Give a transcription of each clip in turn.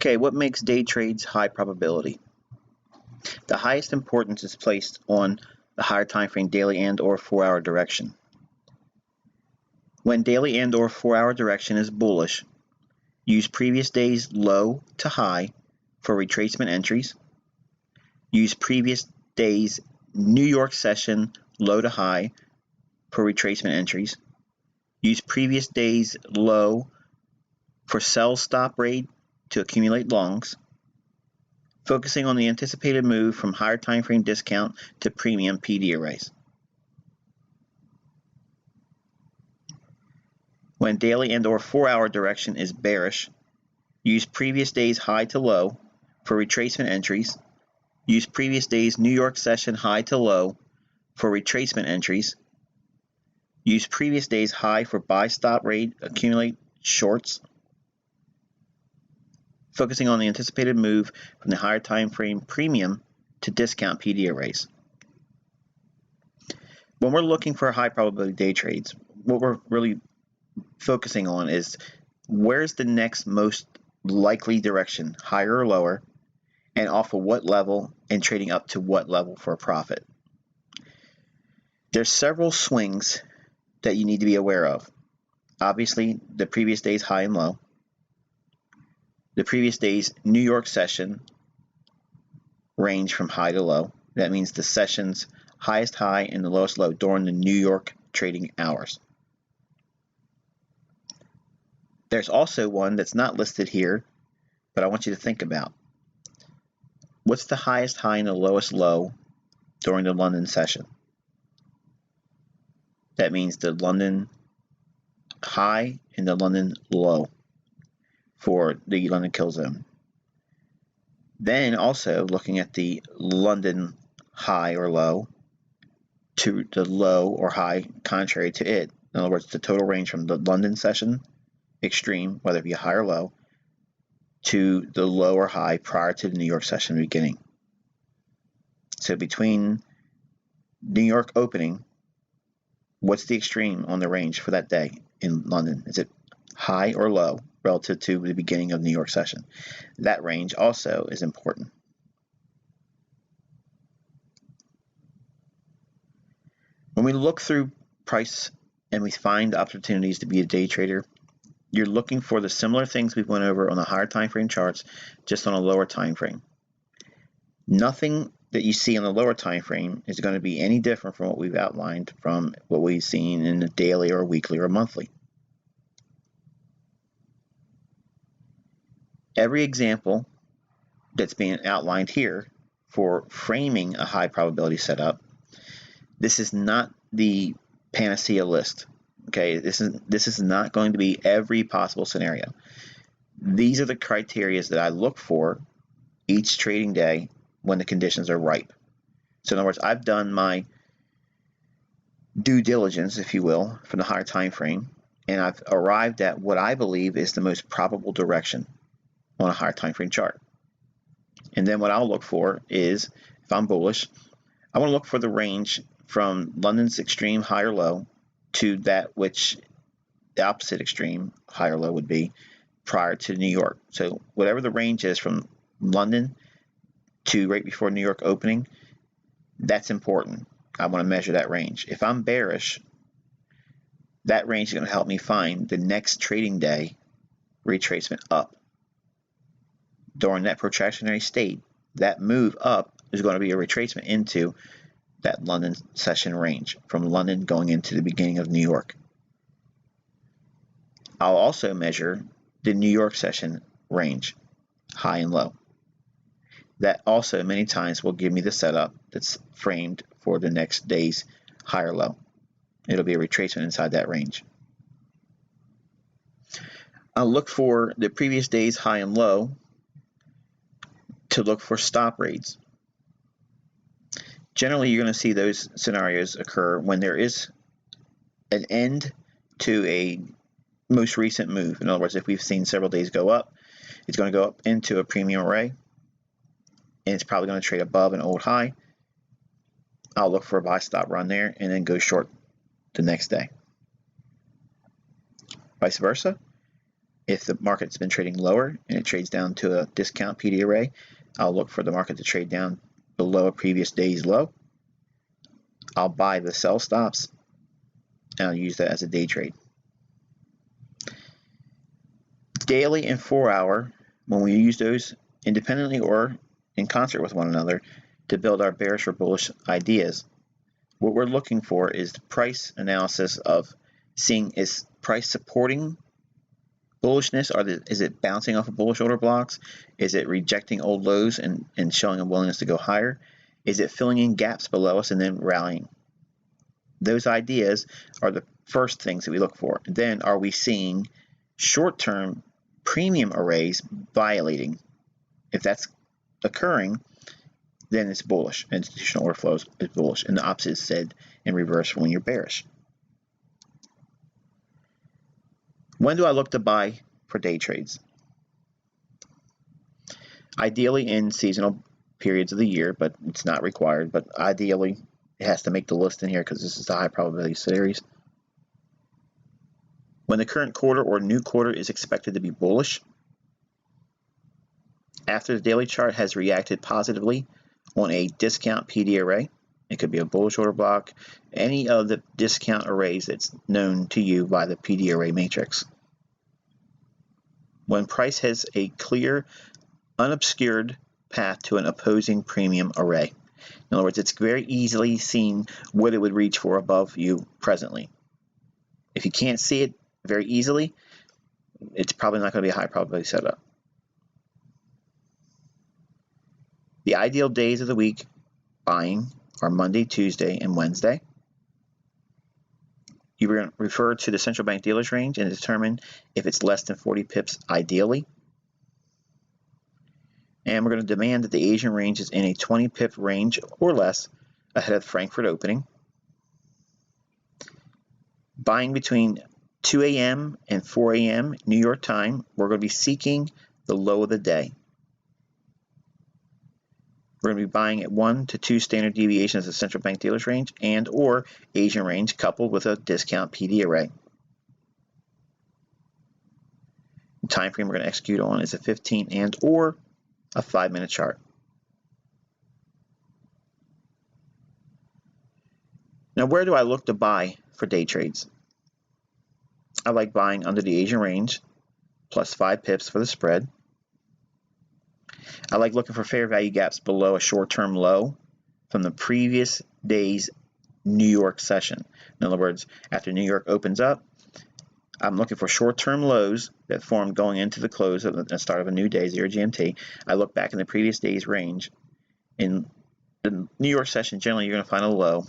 Okay, what makes day trades high probability? The highest importance is placed on the higher time frame daily and or 4-hour direction. When daily and or 4-hour direction is bullish, use previous day's low to high for retracement entries. Use previous day's New York session low to high for retracement entries. Use previous day's low for sell stop rate to accumulate longs. Focusing on the anticipated move from higher time frame discount to premium PD arrays. When daily and or 4-hour direction is bearish, use previous day's high to low for retracement entries. Use previous day's New York session high to low for retracement entries. Use previous day's high for buy stop rate, accumulate shorts. Focusing on the anticipated move from the higher time frame premium to discount PD arrays. When we're looking for high probability day trades, what we're really focusing on is where's the next most likely direction, higher or lower, and off of what level, and trading up to what level for a profit. There's several swings that you need to be aware of. Obviously, the previous day's high and low, the previous day's New York session range from high to low. That means the session's highest high and the lowest low during the New York trading hours. There's also one that's not listed here, but I want you to think about. What's the highest high and the lowest low during the London session? That means the London high and the London low for the London kill zone. Then also looking at the London high or low to the low or high contrary to it. In other words, the total range from the London session extreme, whether it be high or low, to the low or high prior to the New York session beginning. So between New York opening, what's the extreme on the range for that day in London? Is it high or low relative to the beginning of New York session? That range also is important. When we look through price and we find opportunities to be a day trader, you're looking for the similar things we went over on the higher time frame charts, just on a lower time frame. Nothing that you see on the lower time frame is going to be any different from what we've outlined from what we've seen in the daily or weekly or monthly. Every example that's being outlined here for framing a high probability setup, this is not the panacea list. Okay, this is not going to be every possible scenario. These are the criteria that I look for each trading day when the conditions are ripe. So in other words, I've done my due diligence, if you will, from the higher time frame, and I've arrived at what I believe is the most probable direction on a higher time frame chart. And then what I'll look for is, if I'm bullish, I want to look for the range from London's extreme high or low to that which the opposite extreme high or low would be prior to New York. So whatever the range is from London to right before New York opening, that's important. I want to measure that range. If I'm bearish, that range is going to help me find the next trading day retracement up. During that protractionary state, that move up is going to be a retracement into that London session range from London going into the beginning of New York. I'll also measure the New York session range, high and low. That also many times will give me the setup that's framed for the next day's high or low. It'll be a retracement inside that range. I'll look for the previous day's high and low to look for stop rates. Generally, you're going to see those scenarios occur when there is an end to a most recent move. In other words, if we've seen several days go up, it's going to go up into a premium array, and it's probably going to trade above an old high. I'll look for a buy stop run there and then go short the next day. Vice versa. If the market's been trading lower and it trades down to a discount PD array, I'll look for the market to trade down below a previous day's low. I'll buy the sell stops and I'll use that as a day trade. Daily and 4 hour, when we use those independently or in concert with one another to build our bearish or bullish ideas, what we're looking for is the price analysis of seeing, is price supporting bullishness, or is it bouncing off of bullish order blocks? Is it rejecting old lows and showing a willingness to go higher? Is it filling in gaps below us and then rallying? Those ideas are the first things that we look for. And then, are we seeing short-term premium arrays violating? If that's occurring, then it's bullish. Institutional order flows is bullish, and the opposite is said in reverse when you're bearish. When do I look to buy for day trades? Ideally in seasonal periods of the year, but it's not required. But ideally, it has to make the list in here because this is the high probability series. When the current quarter or new quarter is expected to be bullish, after the daily chart has reacted positively on a discount PD array, it could be a bullish order block, any of the discount arrays that's known to you by the PD array matrix. When price has a clear, unobscured path to an opposing premium array. In other words, it's very easily seen what it would reach for above you presently. If you can't see it very easily, it's probably not going to be a high probability setup. The ideal days of the week buying are Monday, Tuesday, and Wednesday. You are going to refer to the central bank dealers range and determine if it's less than 40 pips ideally. And we're going to demand that the Asian range is in a 20 pip range or less ahead of Frankfurt opening. Buying between 2 a.m. and 4 a.m. New York time, we're going to be seeking the low of the day. We're going to be buying at 1 to 2 standard deviations of central bank dealers range and or Asian range coupled with a discount PD array. The time frame we're going to execute on is a 15 and or a 5-minute chart. Now, where do I look to buy for day trades? I like buying under the Asian range plus 5 pips for the spread. I like looking for fair value gaps below a short-term low from the previous day's New York session. In other words, after New York opens up, I'm looking for short-term lows that formed going into the close of the start of a new day, 0 GMT. I look back in the previous day's range. In the New York session, generally you're going to find a low.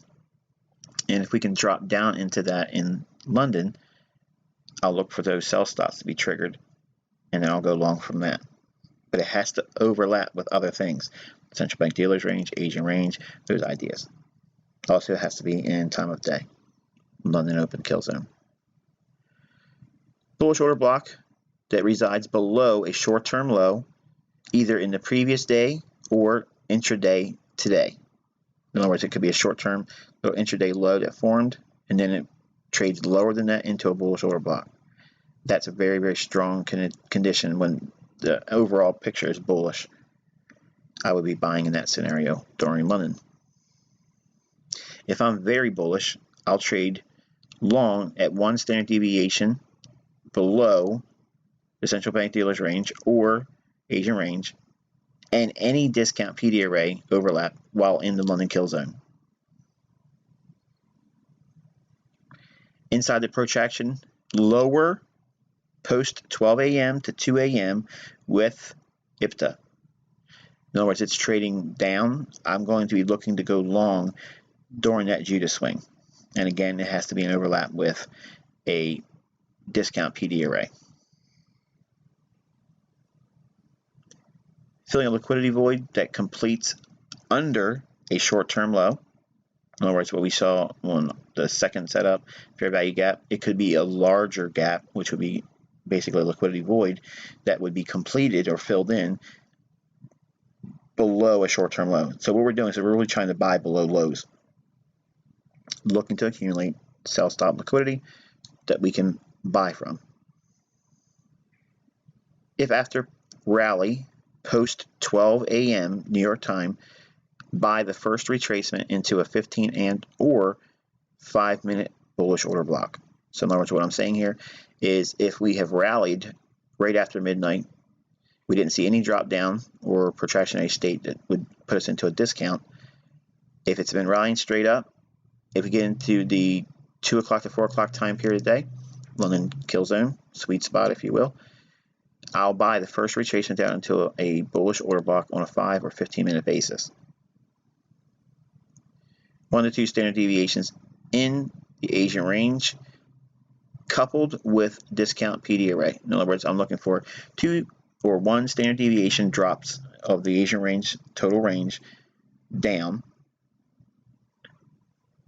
And if we can drop down into that in London, I'll look for those sell stops to be triggered, and then I'll go long from that. But it has to overlap with other things. Central bank dealers range, Asian range, those ideas. Also, it has to be in time of day. London open kill zone. Bullish order block that resides below a short-term low, either in the previous day or intraday today. In other words, it could be a short-term or intraday low that formed, and then it trades lower than that into a bullish order block. That's a very, very strong condition when the overall picture is bullish. I would be buying in that scenario during London. If I'm very bullish, I'll trade long at 1 standard deviation below the central bank dealers range or Asian range and any discount PD array overlap while in the London kill zone. Inside the protraction, lower post 12 a.m. to 2 a.m. with IPTA. In other words, it's trading down. I'm going to be looking to go long during that Judas swing. And again, it has to be an overlap with a discount PD array. Filling a liquidity void that completes under a short-term low. In other words, what we saw on the second setup, fair value gap, it could be a larger gap, which would be basically a liquidity void that would be completed or filled in below a short-term low. So what we're doing is we're really trying to buy below lows, looking to accumulate sell stop liquidity that we can buy from. if after rally post 12 a.m. New York time, buy the first retracement into a 15 and or 5-minute bullish order block. So in other words, what I'm saying here is if we have rallied right after midnight, we didn't see any drop down or protractionary state that would put us into a discount. If it's been rallying straight up, if we get into the 2 o'clock to 4 o'clock time period of the day, London kill zone, sweet spot if you will, I'll buy the first retracement down into a bullish order block on a 5 or 15-minute basis. 1 to 2 standard deviations in the Asian range coupled with discount PD array. In other words, I'm looking for 2 or 1 standard deviation drops of the Asian range, total range, down,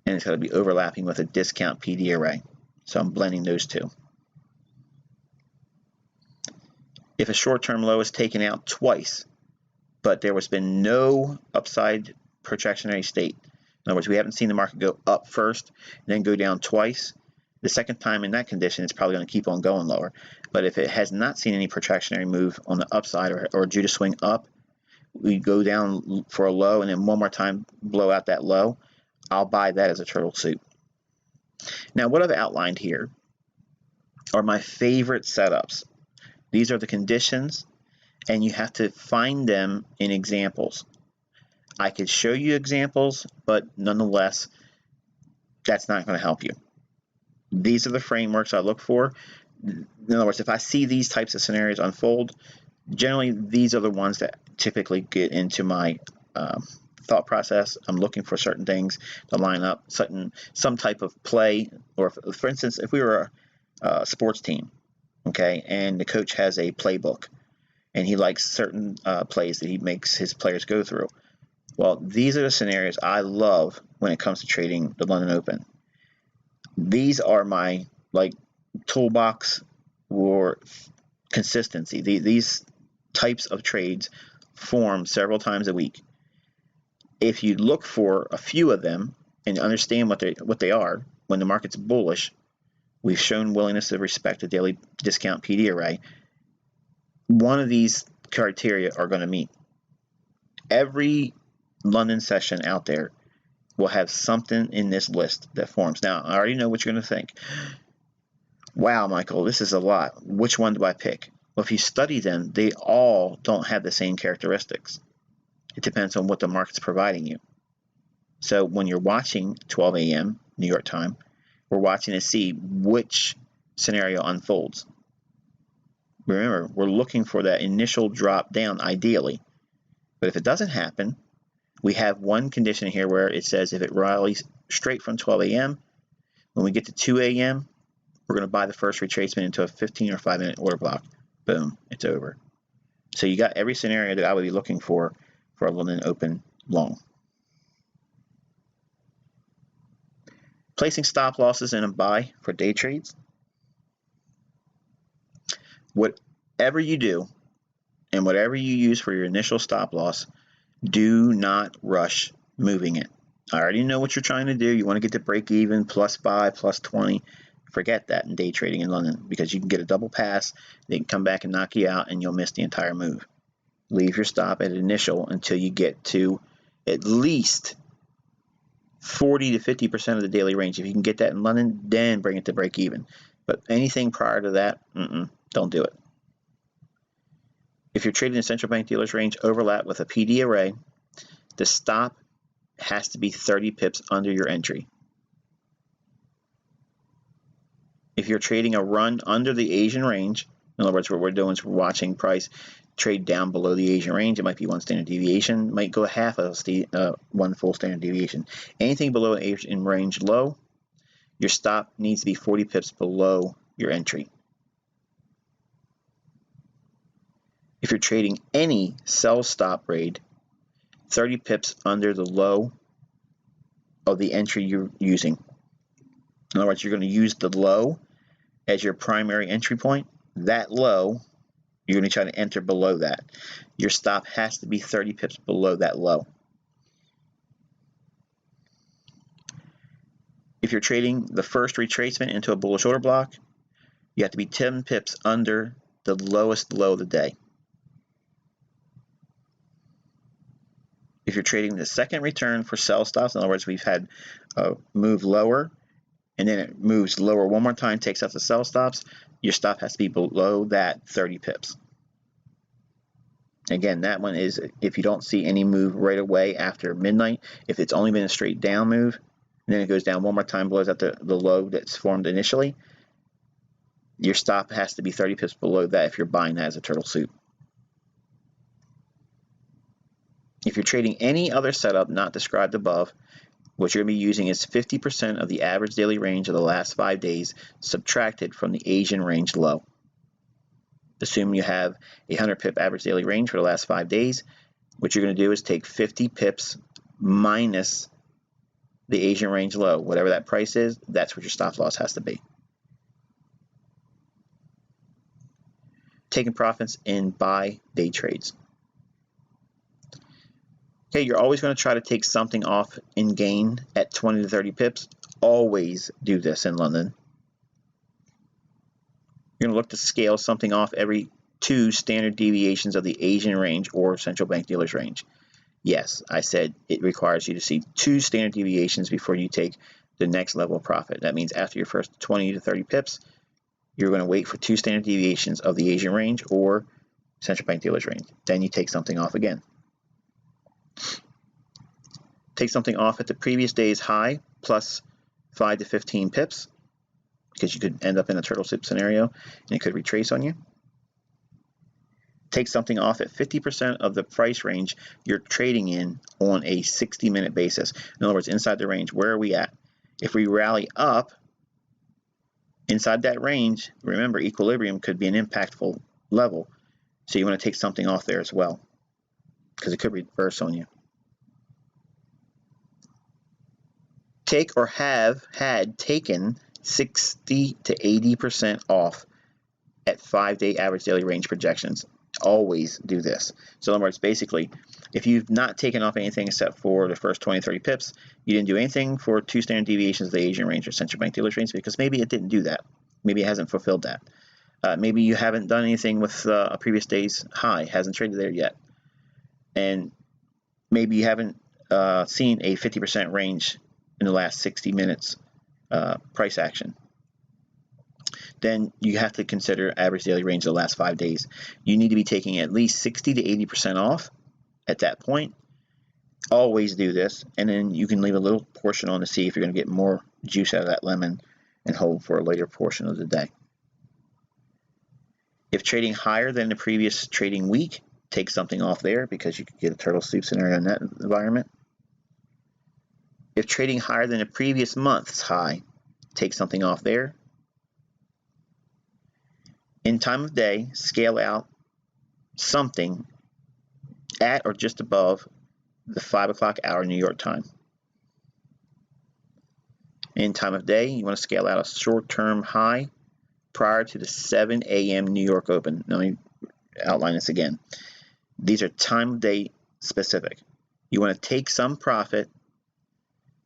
and it's going to be overlapping with a discount PD array. So I'm blending those two. If a short-term low is taken out twice, but there has been no upside protractionary state, in other words, we haven't seen the market go up first and then go down twice, the second time in that condition, it's probably going to keep on going lower. But if it has not seen any protractionary move on the upside or due to swing up, we go down for a low and then one more time blow out that low, I'll buy that as a turtle soup. Now, what I've outlined here are my favorite setups. These are the conditions, and you have to find them in examples. I could show you examples, but nonetheless, that's not going to help you. These are the frameworks I look for. In other words, if I see these types of scenarios unfold, generally these are the ones that typically get into my thought process. I'm looking for certain things to line up, some type of play, or for instance, if we were a sports team, okay, and the coach has a playbook, and he likes certain plays that he makes his players go through. Well, these are the scenarios I love when it comes to trading the London Open. These are my toolbox or consistency. These types of trades form several times a week. If you look for a few of them and understand what they are, when the market's bullish, we've shown willingness to respect the daily discount PD array. One of these criteria are going to meet. Every London session out there will have something in this list that forms. Now, I already know what you're going to think. Wow, Michael, this is a lot. Which one do I pick? Well, if you study them, they all don't have the same characteristics. It depends on what the market's providing you. So when you're watching 12 a.m. New York time, we're watching to see which scenario unfolds. Remember, we're looking for that initial drop down ideally. But if it doesn't happen, we have one condition here where it says if it rallies straight from 12 a.m., when we get to 2 a.m., we're going to buy the first retracement into a 15 or 5-minute order block. Boom, it's over. So you got every scenario that I would be looking for a London Open long. Placing stop losses in a buy for day trades. Whatever you do and whatever you use for your initial stop loss, do not rush moving it. I already know what you're trying to do. You want to get to break even, plus buy, plus 20. Forget that in day trading in London, because you can get a double pass, they can come back and knock you out, and you'll miss the entire move. Leave your stop at initial until you get to at least 40 to 50% of the daily range. If you can get that in London, then bring it to break even. But anything prior to that, don't do it. If you're trading the central bank dealers range overlap with a PD array, the stop has to be 30 pips under your entry. If you're trading a run under the Asian range, in other words, what we're doing is we're watching price trade down below the Asian range. It might be one standard deviation, might go half of one full standard deviation. Anything below an Asian range low, your stop needs to be 40 pips below your entry. If you're trading any sell stop raid, 30 pips under the low of the entry you're using. In other words, you're going to use the low as your primary entry point. That low, you're going to try to enter below that. Your stop has to be 30 pips below that low. If you're trading the first retracement into a bullish order block, you have to be 10 pips under the lowest low of the day. If you're trading the second return for sell stops, in other words, we've had a move lower and then it moves lower one more time, takes out the sell stops, your stop has to be below that 30 pips. Again, that one is if you don't see any move right away after midnight. If it's only been a straight down move, and then it goes down one more time, blows out the low that's formed initially, your stop has to be 30 pips below that if you're buying that as a turtle soup. If you're trading any other setup not described above, what you're going to be using is 50% of the average daily range of the last 5 days subtracted from the Asian range low. Assume you have a 100 pip average daily range for the last 5 days. What you're going to do is take 50 pips minus the Asian range low. Whatever that price is, that's what your stop loss has to be. Taking profits in buy day trades. Okay, you're always going to try to take something off in gain at 20 to 30 pips. Always do this in London. You're going to look to scale something off every 2 standard deviations of the Asian range or central bank dealers range. Yes, I said it requires you to see 2 standard deviations before you take the next level of profit. That means after your first 20 to 30 pips, you're going to wait for 2 standard deviations of the Asian range or central bank dealers range. Then you take something off again. Take something off at the previous day's high plus 5 to 15 pips, because you could end up in a turtle soup scenario and it could retrace on you. Take something off at 50% of the price range you're trading in on a 60-minute basis. In other words, inside the range, where are we at? If we rally up inside that range, remember equilibrium could be an impactful level, so you want to take something off there as well, because it could reverse on you. Take or have had taken 60 to 80% off at 5-day average daily range projections. Always do this. So in other words, basically, if you've not taken off anything except for the first 20, 30 pips, you didn't do anything for 2 standard deviations of the Asian range or central bank dealers range, because maybe it didn't do that. Maybe it hasn't fulfilled that. Maybe you haven't done anything with a previous day's high, hasn't traded there yet. And maybe you haven't seen a 50% range in the last 60 minutes price action. Then you have to consider average daily range of the last 5 days. You need to be taking at least 60 to 80% off at that point. Always do this, and then you can leave a little portion on to see if you're going to get more juice out of that lemon and hold for a later portion of the day. If trading higher than the previous trading week, take something off there, because you could get a turtle soup scenario in that environment. If trading higher than the previous month's high, take something off there. In time of day, scale out something at or just above the 5 o'clock hour New York time. In time of day, you want to scale out a short-term high prior to the 7 a.m. New York open. Let me outline this again. These are time of day specific. You want to take some profit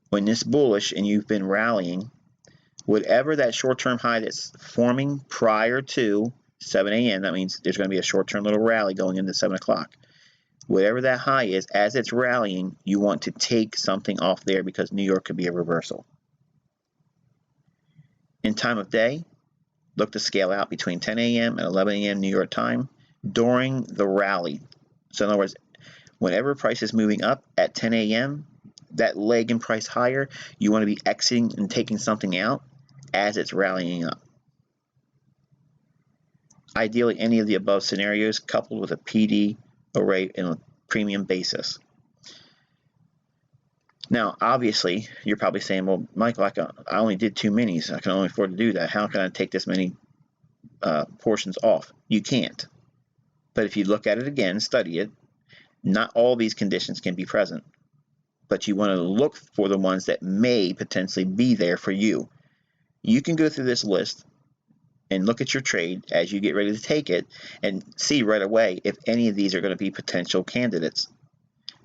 when it's bullish and you've been rallying. Whatever that short-term high that's forming prior to 7 a.m., that means there's going to be a short-term little rally going into 7 o'clock. Whatever that high is, as it's rallying, you want to take something off there, because New York could be a reversal. In time of day, look to scale out between 10 a.m. and 11 a.m. New York time during the rally. So in other words, whenever price is moving up at 10 a.m., that leg in price higher, you want to be exiting and taking something out as it's rallying up. Ideally, any of the above scenarios coupled with a PD array in a premium basis. Now, obviously, you're probably saying, well, Michael, I only did 2 minis. I can only afford to do that. How can I take this many portions off? You can't. But if you look at it again, study it, not all these conditions can be present. But you want to look for the ones that may potentially be there for you. You can go through this list and look at your trade as you get ready to take it and see right away if any of these are going to be potential candidates.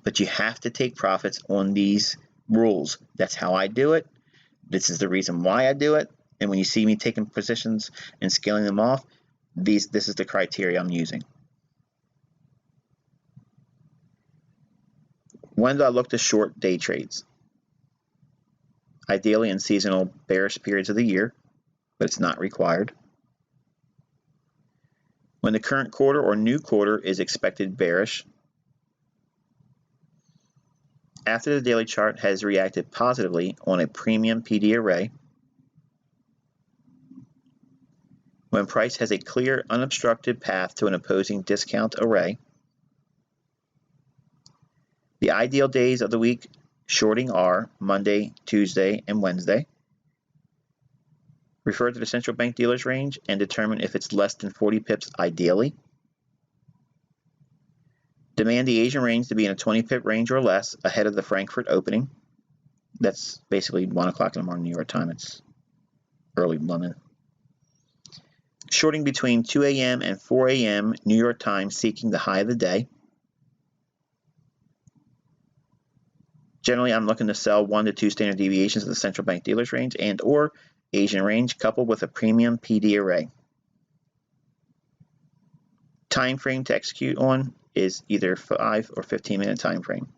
But you have to take profits on these rules. That's how I do it. This is the reason why I do it. And when you see me taking positions and scaling them off, This is the criteria I'm using. When do I look to short day trades? Ideally in seasonal bearish periods of the year, but it's not required. When the current quarter or new quarter is expected bearish. After the daily chart has reacted positively on a premium PD array. When price has a clear, unobstructed path to an opposing discount array. The ideal days of the week shorting are Monday, Tuesday, and Wednesday. Refer to the central bank dealer's range and determine if it's less than 40 pips ideally. Demand the Asian range to be in a 20 pip range or less ahead of the Frankfurt opening. That's basically 1 o'clock in the morning New York time. It's early London. Shorting between 2 a.m. and 4 a.m. New York time, seeking the high of the day. Generally, I'm looking to sell 1 to 2 standard deviations of the central bank dealer's range and or Asian range coupled with a premium PD array. Time frame to execute on is either 5 or 15 minute time frame.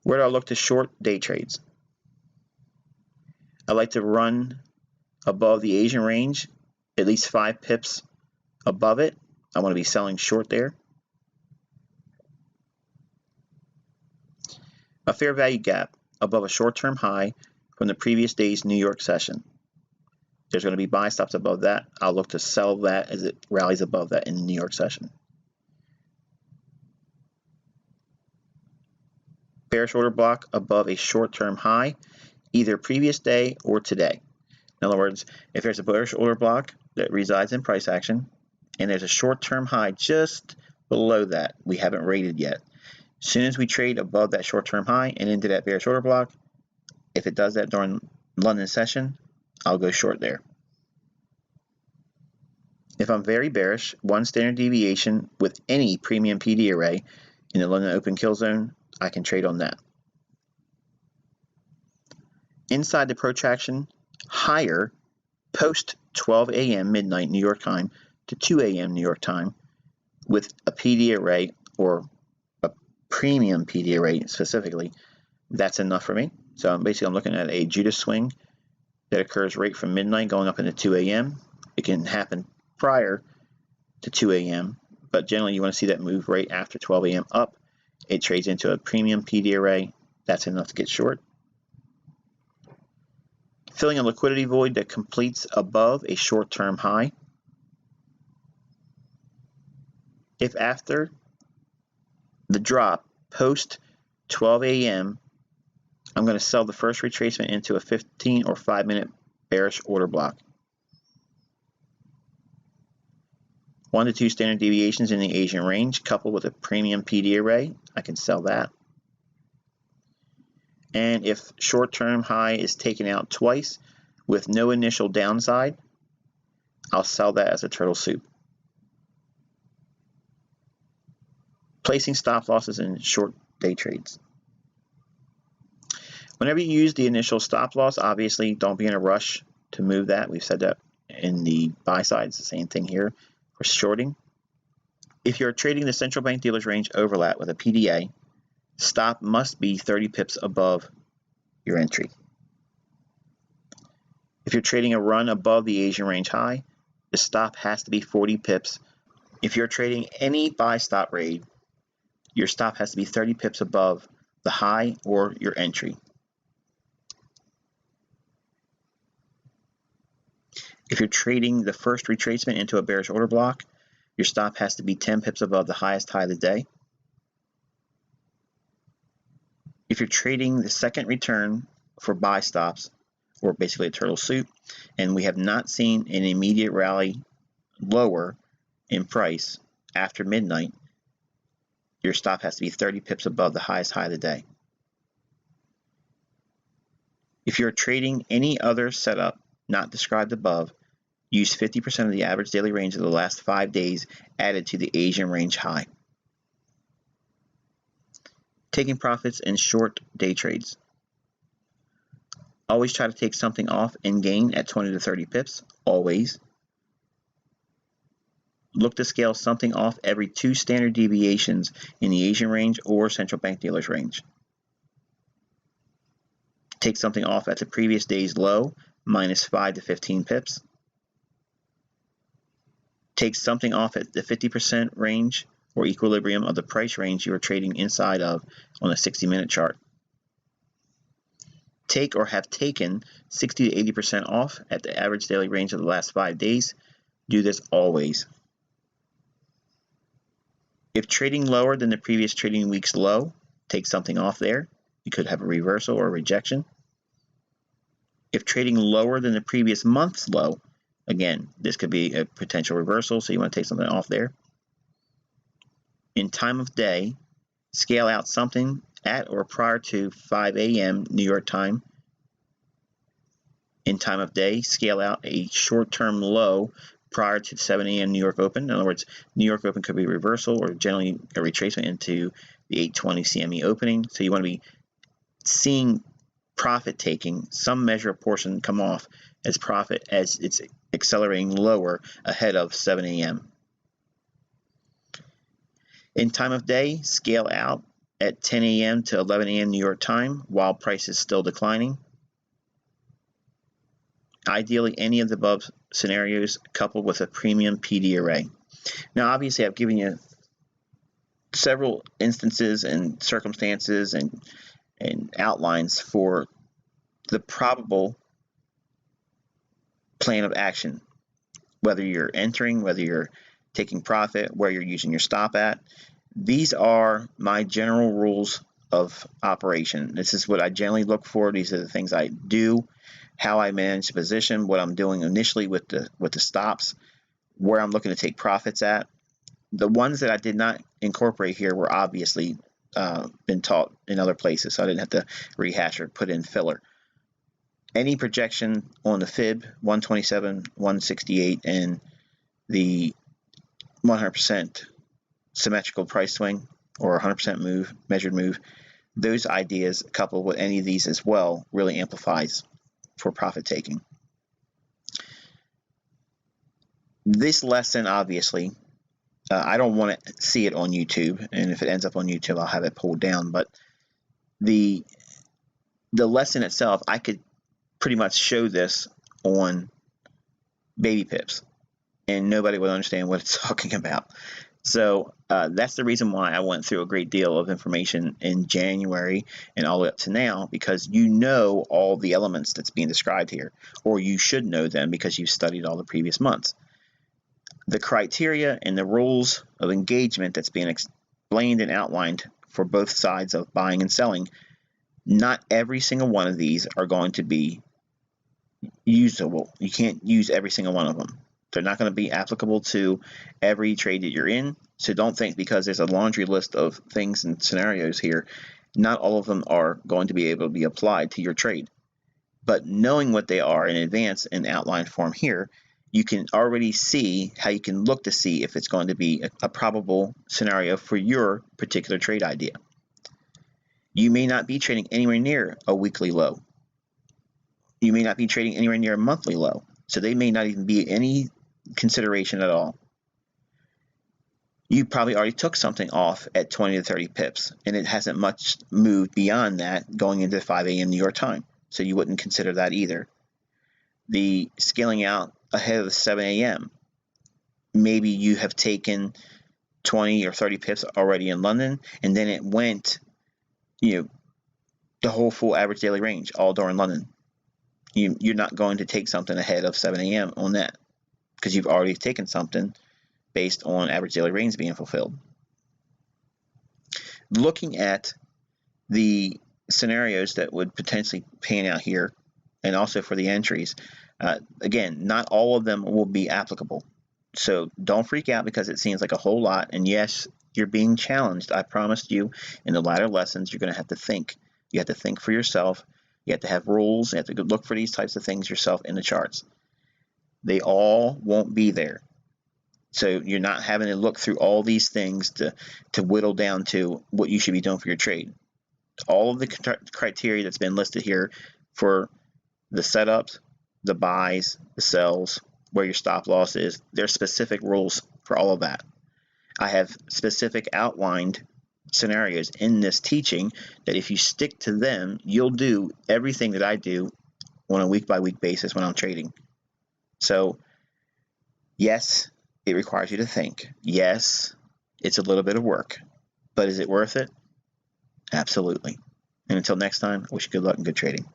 Where do I look to short day trades? I like to run above the Asian range, at least 5 pips above it. I want to be selling short there. A fair value gap above a short-term high from the previous day's New York session. There's going to be buy stops above that. I'll look to sell that as it rallies above that in the New York session. Bearish order block above a short-term high, either previous day or today. In other words, if there's a bearish order block that resides in price action and there's a short-term high just below that we haven't rated yet, as soon as we trade above that short-term high and into that bearish order block, if it does that during London session, I'll go short there. If I'm very bearish, 1 standard deviation with any premium PD array in the London open kill zone, I can trade on that. Inside the protraction, higher post 12 a.m. midnight New York time to 2 a.m. New York time with a PD array or a premium PD array specifically, that's enough for me. So basically I'm looking at a Judas swing that occurs right from midnight going up into 2 a.m. It can happen prior to 2 a.m., but generally you want to see that move right after 12 a.m. up. It trades into a premium PD array. That's enough to get short. Filling a liquidity void that completes above a short-term high. If after the drop post 12 a.m., I'm going to sell the first retracement into a 15 or 5 minute bearish order block. 1 to 2 standard deviations in the Asian range coupled with a premium PD array, I can sell that. And if short-term high is taken out twice with no initial downside, I'll sell that as a turtle soup. Placing stop losses in short day trades. Whenever you use the initial stop loss, obviously don't be in a rush to move that. We've said that in the buy side. It's the same thing here for shorting. If you're trading the central bank dealer's range overlap with a PDA, stop must be 30 pips above your entry. If you're trading a run above the Asian range high, the stop has to be 40 pips. If you're trading any buy stop raid, your stop has to be 30 pips above the high or your entry. If you're trading the first retracement into a bearish order block, your stop has to be 10 pips above the highest high of the day. If you're trading the second return for buy stops, or basically a turtle soup, and we have not seen an immediate rally lower in price after midnight, your stop has to be 30 pips above the highest high of the day. If you're trading any other setup not described above, use 50% of the average daily range of the last 5 days added to the Asian range high. Taking profits in short day trades. Always try to take something off and gain at 20 to 30 pips, always. Look to scale something off every 2 standard deviations in the Asian range or central bank dealers range. Take something off at the previous day's low, minus 5 to 15 pips. Take something off at the 50% range or equilibrium of the price range you are trading inside of on a 60-minute chart. Take or have taken 60 to 80% off at the average daily range of the last 5 days. Do this always. If trading lower than the previous trading week's low, take something off there. You could have a reversal or a rejection. If trading lower than the previous month's low, again, this could be a potential reversal, so you want to take something off there. In time of day, scale out something at or prior to 5 a.m. New York time. In time of day, scale out a short-term low prior to 7 a.m. New York Open. In other words, New York Open could be a reversal or generally a retracement into the 820 CME opening. So you want to be seeing profit taking, some measure of portion come off as profit as it's accelerating lower ahead of 7 a.m. In time of day, scale out at 10 a.m. to 11 a.m. New York time while price is still declining. Ideally, any of the above scenarios coupled with a premium PD array. Now, obviously, I've given you several instances and circumstances and outlines for the probable plan of action, whether you're entering, whether you're taking profit, where you're using your stop at. These are my general rules of operation. This is what I generally look for. These are the things I do, how I manage the position, what I'm doing initially with the stops, where I'm looking to take profits at. The ones that I did not incorporate here were obviously been taught in other places, so I didn't have to rehash or put in filler. Any projection on the fib 127, 168, and the 100% symmetrical price swing or 100% move, measured move, those ideas coupled with any of these as well really amplifies for profit taking. This lesson, obviously, I don't want to see it on YouTube, and if it ends up on YouTube, I'll have it pulled down. But the lesson itself, I could pretty much show this on baby pips, and nobody would understand what it's talking about. So that's the reason why I went through a great deal of information in January and all the way up to now, because you know all the elements that's being described here, or you should know them because you've studied all the previous months. The criteria and the rules of engagement that's being explained and outlined for both sides of buying and selling, not every single one of these are going to be usable. You can't use every single one of them. They're not going to be applicable to every trade that you're in. So don't think because there's a laundry list of things and scenarios here, not all of them are going to be able to be applied to your trade. But knowing what they are in advance in outline form here, you can already see how you can look to see if it's going to be a probable scenario for your particular trade idea. You may not be trading anywhere near a weekly low. You may not be trading anywhere near a monthly low. So they may not even be any consideration at all. You probably already took something off at 20 to 30 pips, and it hasn't much moved beyond that going into 5 a.m. New York time. So you wouldn't consider that either. The scaling out ahead of the 7 a.m. Maybe you have taken 20 or 30 pips already in London, and then it went, the whole full average daily range all during London. You're not going to take something ahead of 7 a.m. on that because you've already taken something based on average daily range being fulfilled. Looking at the scenarios that would potentially pan out here, and also for the entries, again, not all of them will be applicable. So don't freak out because it seems like a whole lot. And yes, you're being challenged. I promised you in the latter lessons, you're going to have to think. You have to think for yourself. You have to have rules. You have to look for these types of things yourself in the charts. They all won't be there. So you're not having to look through all these things to whittle down to what you should be doing for your trade. All of the criteria that's been listed here for the setups, the buys, the sells, where your stop loss is. There's specific rules for all of that. I have specific outlined scenarios in this teaching that if you stick to them, you'll do everything that I do on a week-by-week basis when I'm trading. So, yes, it requires you to think. Yes, it's a little bit of work, but is it worth it? Absolutely. And until next time, I wish you good luck and good trading.